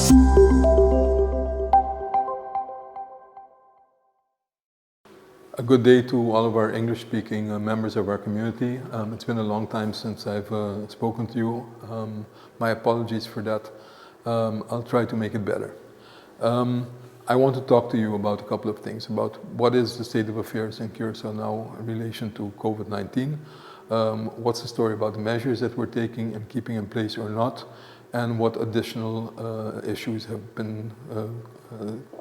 A good day to all of our English-speaking members of our community. It's been a long time since I've spoken to you. My apologies for that. I'll try to make it better. I want to talk to you about a couple of things, about what is the state of affairs in Curaçao now in relation to COVID-19, what's the story about the measures that we're taking and keeping in place or not, and what additional issues have been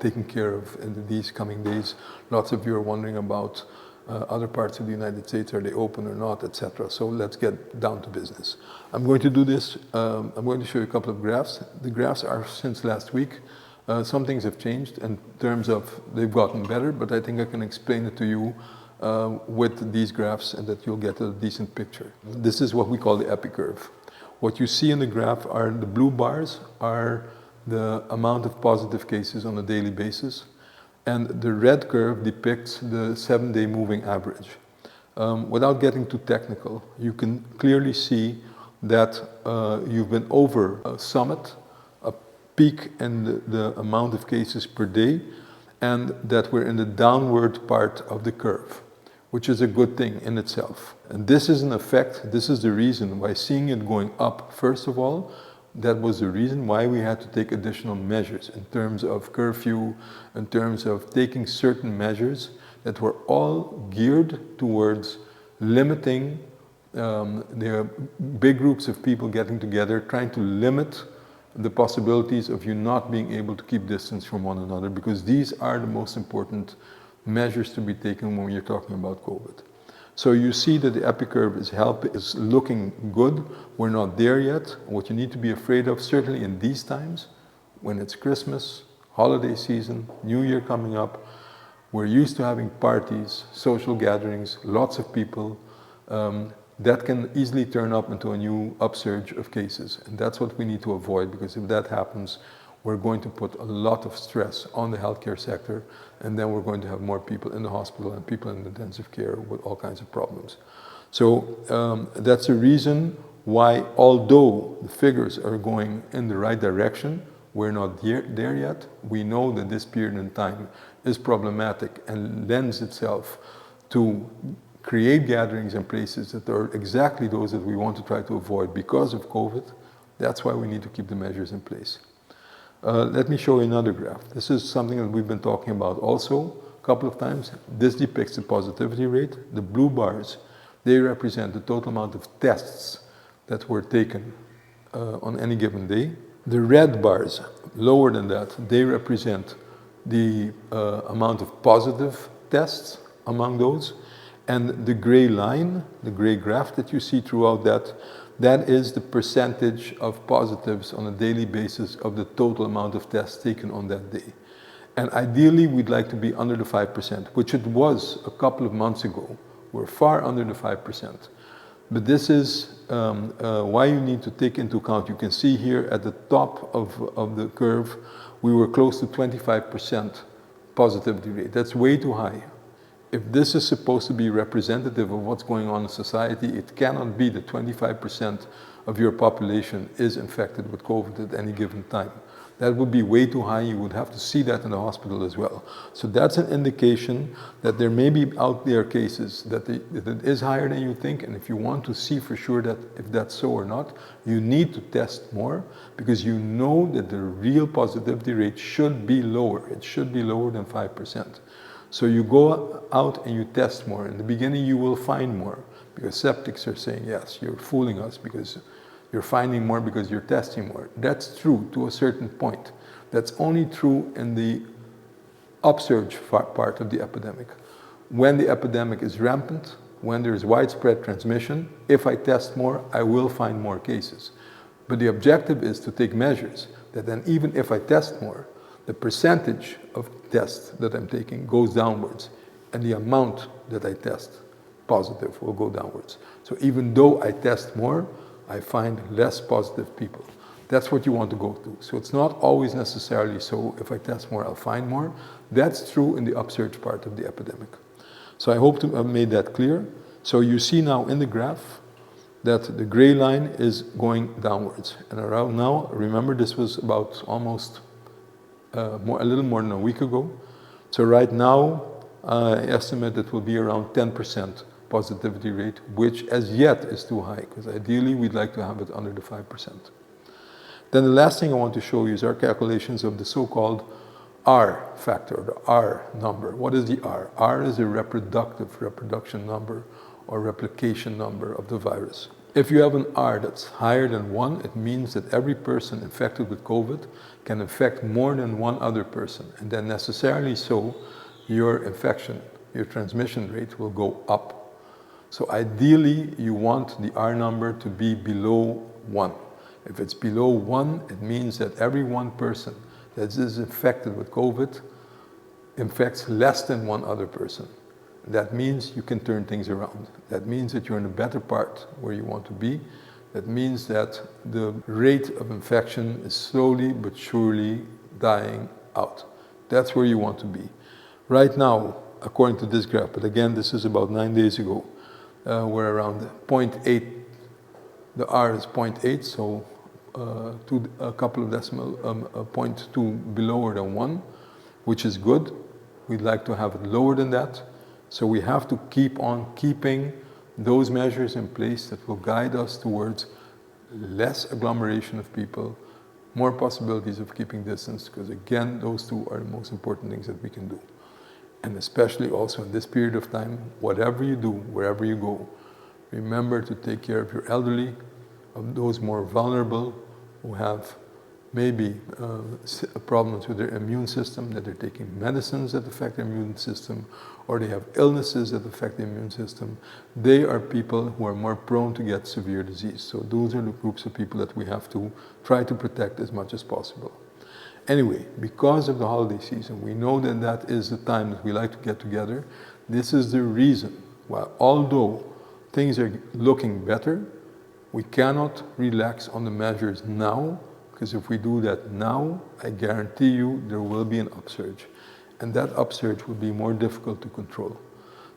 taken care of in these coming days. Lots of you are wondering about other parts of the United States, are they open or not, etc. So let's get down to business. I'm going to do this, I'm going to show you a couple of graphs. The graphs are since last week. Some things have changed in terms of they've gotten better, but I think I can explain it to you with these graphs and that you'll get a decent picture. This is what we call the Epicurve. What you see in the graph are the blue bars are the amount of positive cases on a daily basis, and the red curve depicts the 7-day moving average. Without getting too technical, you can clearly see that you've been over a summit, a peak in the amount of cases per day, and that we're in the downward part of the curve, which is a good thing in itself. And this is an effect, this is the reason why seeing it going up, first of all, that was the reason why we had to take additional measures in terms of curfew, in terms of taking certain measures that were all geared towards limiting the big groups of people getting together, trying to limit the possibilities of you not being able to keep distance from one another, because these are the most important measures to be taken when you're talking about COVID. So you see that the Epicurve is looking good. We're not there yet. What you need to be afraid of, certainly in these times, when it's Christmas, holiday season, New Year coming up, we're used to having parties, social gatherings, lots of people. That can easily turn up into a new upsurge of cases. And that's what we need to avoid, because if that happens, we're going to put a lot of stress on the healthcare sector, and then we're going to have more people in the hospital and people in intensive care with all kinds of problems. So that's a reason why, although the figures are going in the right direction, we're not there yet. We know that this period in time is problematic and lends itself to create gatherings in places that are exactly those that we want to try to avoid because of COVID. That's why we need to keep the measures in place. Let me show you another graph. This is something that we've been talking about also a couple of times. This depicts the positivity rate. The blue bars, they represent the total amount of tests that were taken on any given day. The red bars, lower than that, they represent the amount of positive tests among those. And the gray line, the gray graph that you see throughout that is the percentage of positives on a daily basis of the total amount of tests taken on that day. And ideally, we'd like to be under the 5%, which it was a couple of months ago. We're far under the 5%. But this is why you need to take into account. You can see here at the top of the curve, we were close to 25% positivity rate. That's way too high. If this is supposed to be representative of what's going on in society, it cannot be that 25% of your population is infected with COVID at any given time. That would be way too high. You would have to see that in the hospital as well. So that's an indication that there may be out there cases that it is higher than you think. And if you want to see for sure that if that's so or not, you need to test more, because you know that the real positivity rate should be lower. It should be lower than 5%. So you go out and you test more. In the beginning, you will find more, because skeptics are saying, yes, you're fooling us because you're finding more because you're testing more. That's true to a certain point. That's only true in the upsurge part of the epidemic. When the epidemic is rampant, when there is widespread transmission, if I test more, I will find more cases. But the objective is to take measures that then, even if I test more, the percentage of tests that I'm taking goes downwards, and the amount that I test positive will go downwards. So even though I test more, I find less positive people. That's what you want to go to. So it's not always necessarily so if I test more, I'll find more. That's true in the upsurge part of the epidemic. So I hope to have made that clear. So you see now in the graph that the gray line is going downwards. And around now, remember this was about almost a little more than a week ago. So right now, I estimate it will be around 10% positivity rate, which as yet is too high, because ideally we'd like to have it under the 5%. Then the last thing I want to show you is our calculations of the so-called R factor, the R number. What is the R? R is a reproduction number or replication number of the virus. If you have an R that's higher than 1, it means that every person infected with COVID can infect more than one other person, and then necessarily so, your infection, your transmission rate will go up. So ideally, you want the R number to be below 1. If it's below 1, it means that every one person that is infected with COVID infects less than one other person. That means you can turn things around. That means that you're in a better part where you want to be. That means that the rate of infection is slowly but surely dying out. That's where you want to be. Right now, according to this graph, but again, this is about 9 days ago, we're around 0.8. The R is 0.8, so a couple of decimal, 0.2 below than 1, which is good. We'd like to have it lower than that. So we have to keep on keeping those measures in place that will guide us towards less agglomeration of people, more possibilities of keeping distance, because again, those two are the most important things that we can do. And especially also in this period of time, whatever you do, wherever you go, remember to take care of your elderly, of those more vulnerable who have maybe problems with their immune system, that they're taking medicines that affect their immune system, or they have illnesses that affect the immune system. They are people who are more prone to get severe disease. So those are the groups of people that we have to try to protect as much as possible. Anyway, because of the holiday season, we know that that is the time that we like to get together. This is the reason why, although things are looking better, we cannot relax on the measures now, because if we do that now, I guarantee you there will be an upsurge. And that upsurge will be more difficult to control.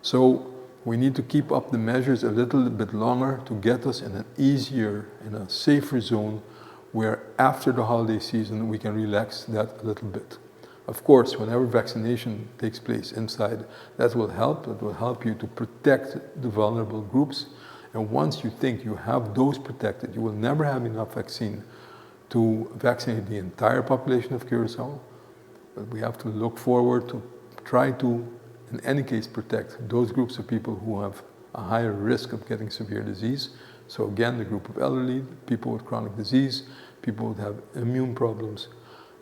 So we need to keep up the measures a little bit longer to get us in an easier, in a safer zone, where after the holiday season we can relax that a little bit. Of course, whenever vaccination takes place inside, that will help. That will help you to protect the vulnerable groups. And once you think you have those protected, you will never have enough vaccine to vaccinate the entire population of Curaçao. But we have to look forward to try to, in any case, protect those groups of people who have a higher risk of getting severe disease. So again, the group of elderly, people with chronic disease, people who have immune problems,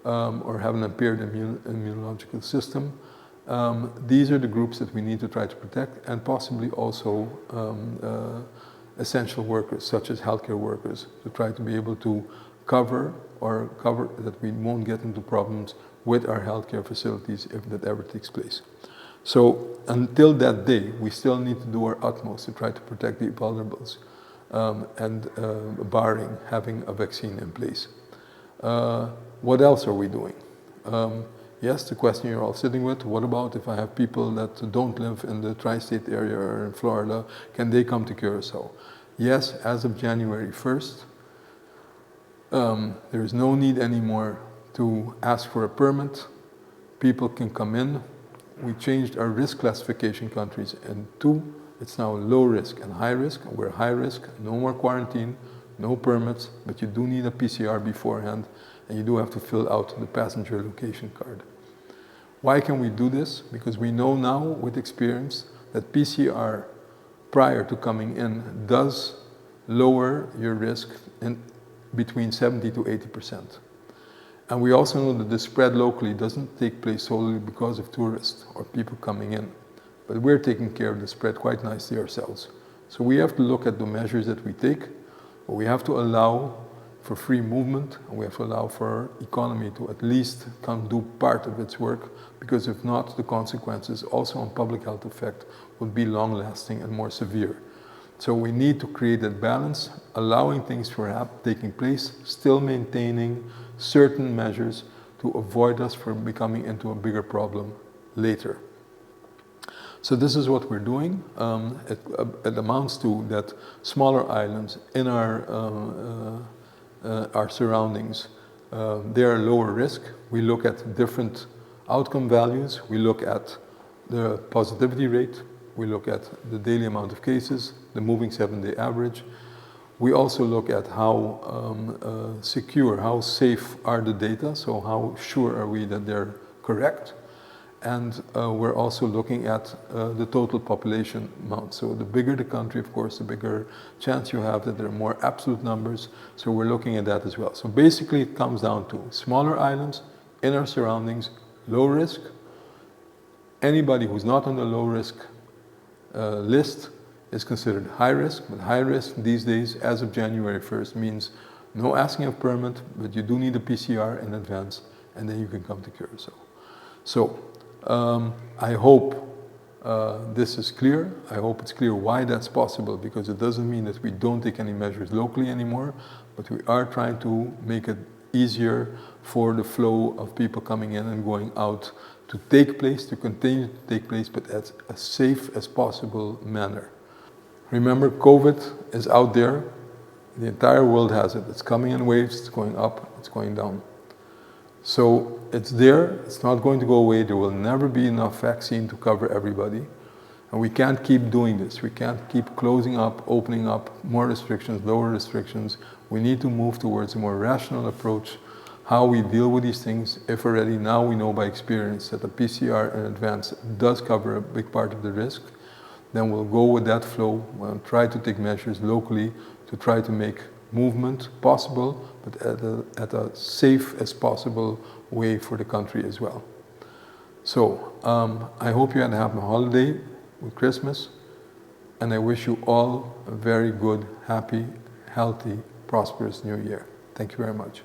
or have an impaired immunological system. These are the groups that we need to try to protect, and possibly also essential workers, such as healthcare workers, to try to be able to cover that we won't get into problems with our healthcare facilities if that ever takes place. So until that day, we still need to do our utmost to try to protect the vulnerables, barring having a vaccine in place. What else are we doing? Yes, the question you're all sitting with, what about if I have people that don't live in the tri-state area or in Florida, can they come to Curaçao? Yes, as of January 1st, there is no need anymore to ask for a permit. People can come in. We changed our risk classification countries in 2. It's now low risk and high risk. We're high risk, no more quarantine, no permits, but you do need a PCR beforehand, and you do have to fill out the passenger location card. Why can we do this? Because we know now with experience that PCR prior to coming in does lower your risk in between 70 to 80%. And we also know that the spread locally doesn't take place solely because of tourists or people coming in, but we're taking care of the spread quite nicely ourselves. So we have to look at the measures that we take, but we have to allow for free movement, and we have to allow for our economy to at least come do part of its work, because if not, the consequences also on public health effect would be long lasting and more severe. So we need to create that balance, allowing things to taking place, still maintaining certain measures to avoid us from becoming into a bigger problem later. So this is what we're doing. It amounts to that smaller islands in our surroundings, they are lower risk. We look at different outcome values. We look at the positivity rate. We look at the daily amount of cases, the moving 7-day average. We also look at how secure, how safe are the data, so how sure are we that they're correct. And we're also looking at the total population amount. So the bigger the country, of course, the bigger chance you have that there are more absolute numbers. So we're looking at that as well. So basically it comes down to smaller islands in our surroundings, low risk. Anybody who's not on the low risk list is considered high risk, but high risk these days, as of January 1st, means no asking of permit, but you do need a PCR in advance, and then you can come to Curaçao. So I hope this is clear. I hope it's clear why that's possible, because it doesn't mean that we don't take any measures locally anymore, but we are trying to make it easier for the flow of people coming in and going out to take place, to continue to take place, but as safe as possible manner. Remember, COVID is out there. The entire world has it. It's coming in waves, it's going up, it's going down. So it's there, it's not going to go away. There will never be enough vaccine to cover everybody. And we can't keep doing this. We can't keep closing up, opening up, more restrictions, lower restrictions. We need to move towards a more rational approach, how we deal with these things. If already now we know by experience that the PCR in advance does cover a big part of the risk, then we'll go with that flow. We'll try to take measures locally to try to make movement possible, but at a safe as possible way for the country as well. So I hope you had a happy holiday with Christmas, and I wish you all a very good, happy, healthy, prosperous New Year. Thank you very much.